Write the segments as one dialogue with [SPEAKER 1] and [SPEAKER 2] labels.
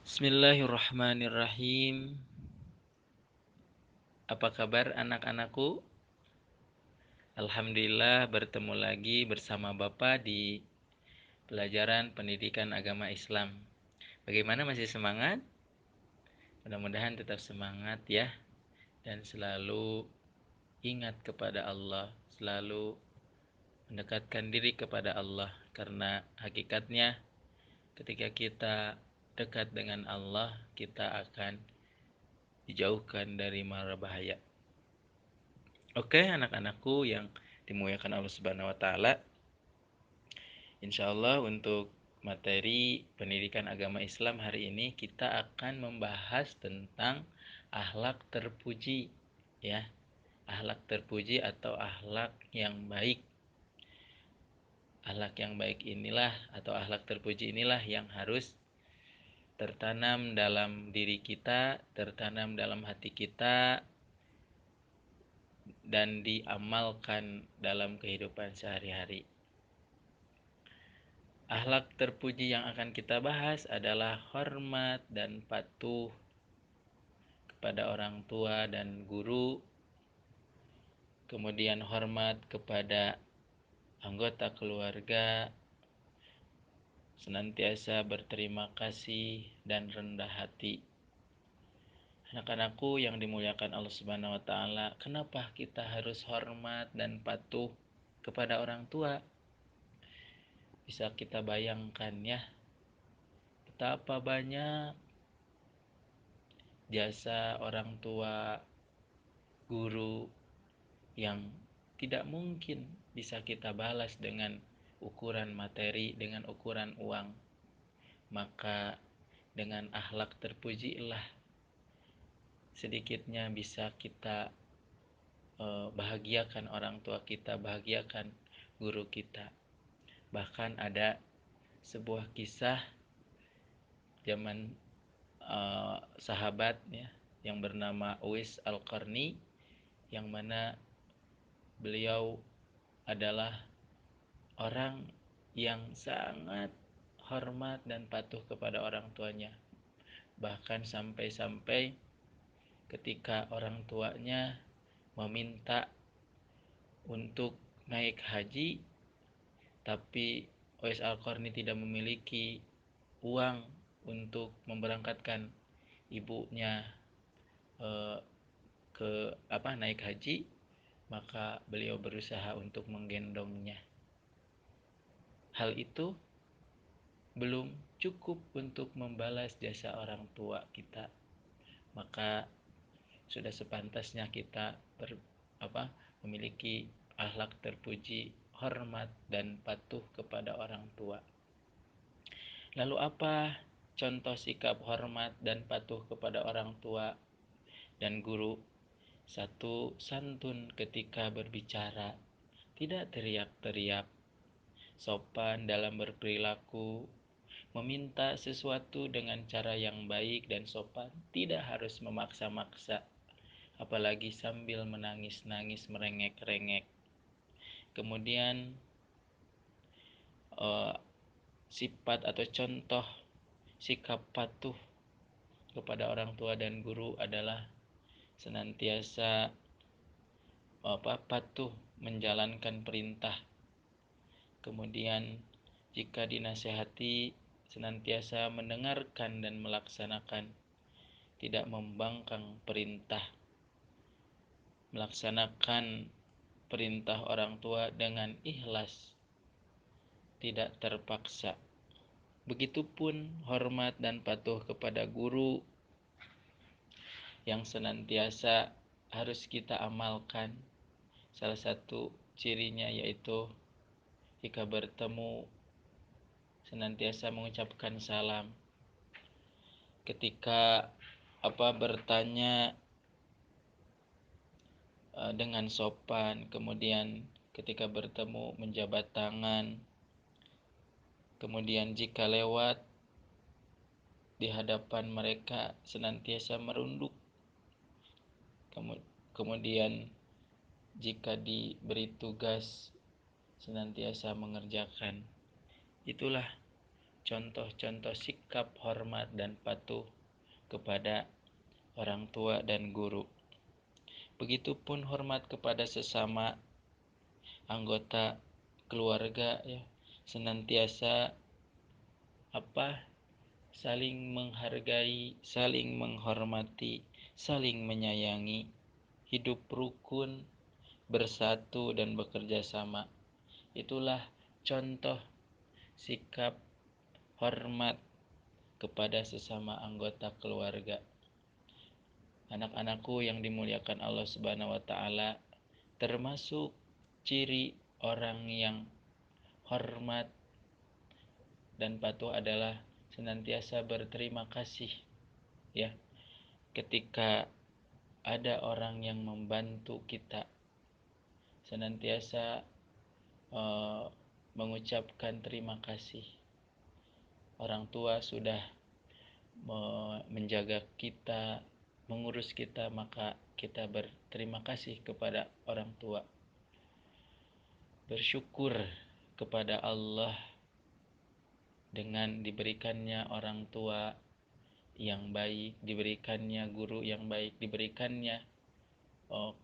[SPEAKER 1] Bismillahirrahmanirrahim. Apa kabar anak-anakku? Alhamdulillah bertemu lagi bersama Bapak di pelajaran pendidikan agama Islam. Bagaimana, masih semangat? Mudah-mudahan tetap semangat ya. Dan selalu ingat kepada Allah. Selalu mendekatkan diri kepada Allah. Karena hakikatnya ketika kita dekat dengan Allah, kita akan dijauhkan dari mara bahaya. Oke, anak-anakku yang dimuliakan Allah Subhanahu wa taala. Insyaallah untuk materi pendidikan agama Islam hari ini kita akan membahas tentang akhlak terpuji ya. Akhlak terpuji atau akhlak yang baik. Akhlak yang baik inilah atau akhlak terpuji inilah yang harus tertanam dalam diri kita, tertanam dalam hati kita, dan diamalkan dalam kehidupan sehari-hari. Akhlak terpuji yang akan kita bahas adalah hormat dan patuh kepada orang tua dan guru, kemudian hormat kepada anggota keluarga, senantiasa berterima kasih dan rendah hati. Anak-anakku yang dimuliakan Allah Subhanahu wa taala, kenapa kita harus hormat dan patuh kepada orang tua? Bisa kita bayangkan ya, betapa banyak jasa orang tua, guru yang tidak mungkin bisa kita balas dengan ukuran materi, dengan ukuran uang. Maka dengan akhlak terpujilah sedikitnya bisa kita bahagiakan orang tua kita, bahagiakan guru kita. Bahkan ada sebuah kisah zaman sahabat ya, yang bernama Uwais Al-Qarni, yang mana beliau adalah orang yang sangat hormat dan patuh kepada orang tuanya. Bahkan sampai-sampai ketika orang tuanya meminta untuk naik haji, tapi Uwais Al-Qarni tidak memiliki uang untuk memberangkatkan ibunya ke naik haji, maka beliau berusaha untuk menggendongnya. Hal itu belum cukup untuk membalas jasa orang tua kita, maka sudah sepantasnya kita memiliki akhlak terpuji, hormat dan patuh kepada orang tua. Lalu apa contoh sikap hormat dan patuh kepada orang tua dan guru? 1. Santun ketika berbicara, tidak teriak-teriak, sopan dalam berperilaku, meminta sesuatu dengan cara yang baik dan sopan, tidak harus memaksa-maksa, apalagi sambil menangis-nangis, merengek-rengek. Kemudian sifat atau contoh sikap patuh kepada orang tua dan guru adalah senantiasa patuh menjalankan perintah. Kemudian jika dinasihati, senantiasa mendengarkan dan melaksanakan, tidak membangkang perintah, melaksanakan perintah orang tua dengan ikhlas, tidak terpaksa. Begitupun hormat dan patuh kepada guru yang senantiasa harus kita amalkan. Salah satu cirinya yaitu jika bertemu senantiasa mengucapkan salam. Ketika bertanya dengan sopan, kemudian ketika bertemu menjabat tangan, kemudian jika lewat di hadapan mereka senantiasa merunduk, kemudian jika diberi tugas senantiasa mengerjakan. Itulah contoh-contoh sikap hormat dan patuh kepada orang tua dan guru. Begitupun hormat kepada sesama anggota keluarga, ya, senantiasa saling menghargai, saling menghormati, saling menyayangi, hidup rukun, bersatu dan bekerja sama. Itulah contoh sikap hormat kepada sesama anggota keluarga. Anak-anakku yang dimuliakan Allah Subhanahu wa taala, termasuk ciri orang yang hormat dan patuh adalah senantiasa berterima kasih, ya. Ketika ada orang yang membantu kita, senantiasa mengucapkan terima kasih. Orang tua sudah menjaga kita, mengurus kita, maka kita berterima kasih kepada orang tua. Bersyukur kepada Allah dengan diberikannya orang tua yang baik, diberikannya guru yang baik, diberikannya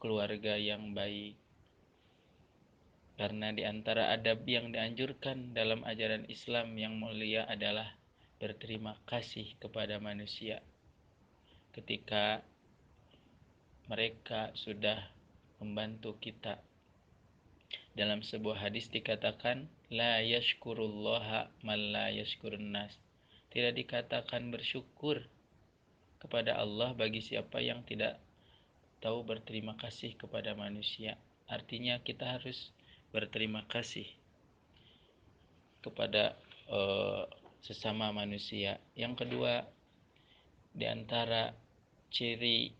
[SPEAKER 1] keluarga yang baik. Karena di antara adab yang dianjurkan dalam ajaran Islam yang mulia adalah berterima kasih kepada manusia. Ketika mereka sudah membantu kita. Dalam sebuah hadis dikatakan, la yashkurullaha man la yashkurun nas. Tidak dikatakan bersyukur kepada Allah bagi siapa yang tidak tahu berterima kasih kepada manusia. Artinya kita harus berterima kasih kepada sesama manusia. Yang kedua, di antara ciri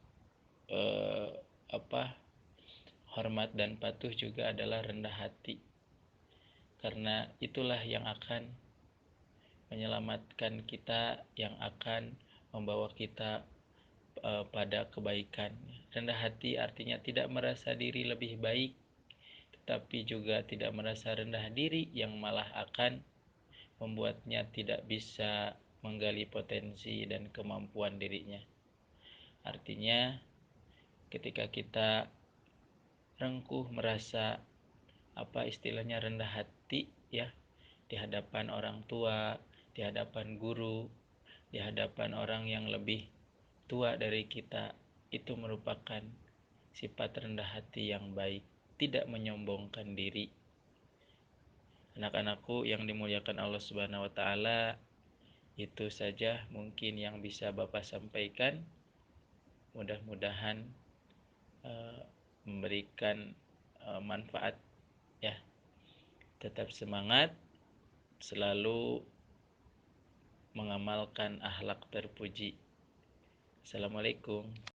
[SPEAKER 1] hormat dan patuh juga adalah rendah hati. Karena itulah yang akan menyelamatkan kita, yang akan membawa kita pada kebaikan. Rendah hati artinya tidak merasa diri lebih baik, tetapi juga tidak merasa rendah diri, yang malah akan membuatnya tidak bisa menggali potensi dan kemampuan dirinya. Artinya ketika kita rengkuh, merasa istilahnya rendah hati, ya, di hadapan orang tua, di hadapan guru, di hadapan orang yang lebih tua dari kita, itu merupakan sifat rendah hati yang baik, tidak menyombongkan diri. Anak-anakku yang dimuliakan Allah Subhanahu wa taala, itu saja mungkin yang bisa Bapak sampaikan. Mudah-mudahan memberikan manfaat, ya. Tetap semangat, selalu mengamalkan akhlak terpuji. Assalamualaikum.